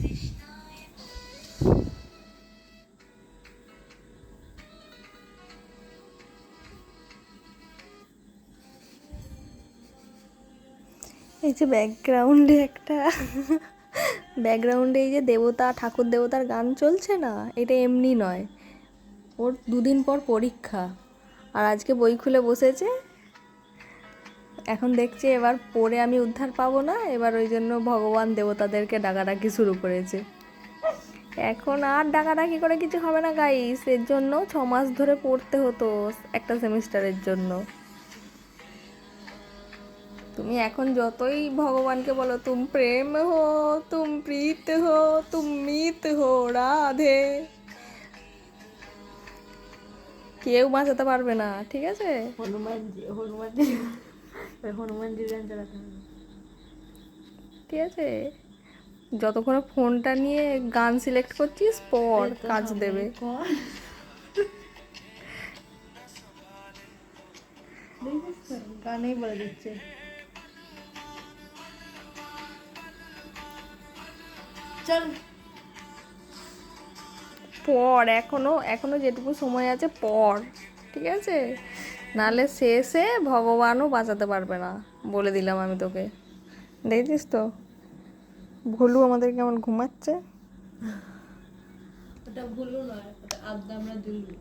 এই যে ব্যাকগ্রাউন্ডে এই যে দেবতা ঠাকুর দেবতার গান চলছে না, এটা এমনি নয়, ওর দুদিন পর পরীক্ষা, আর আজকে বই খুলে বসেছে। এখন দেখছি এবার পড়ে আমি উদ্ধার পাবো না, এবার ওই জন্য ভগবান দেবতাদেরকে ডাকাডাকি শুরু করেছে। এখন আর ডাকাডাকি করে কিছু হবে না গাইস, এর জন্য 6 মাস ধরে পড়তে হতো একটা সেমিস্টারের জন্য। তুমি এখন যতই ভগবানকে বলো তুম প্রেম হো, তুম প্রীত হো, তুম মিত হো রাধে, কেউ বাঁচাতে পারবে না, ঠিক আছে? হনুমানজির গান চালাতে হবে। ঠিক আছে, যতক্ষণ ফোনটা নিয়ে গান সিলেক্ট করছিস পর কাজ দেবে। গানেই বলে দিচ্ছে। চল পর, এখনো যেটুকু সময় আছে পর, ঠিক আছে? নালে শেষে ভগবানও বাঁচাতে পারবে না, বলে দিলাম আমি তোকে। দেখছিস তো ভুলু আমাদের কেমন ঘুমাচ্ছে। ওটা ভুলু নয়, ওটা আদ্দামরা দুলু।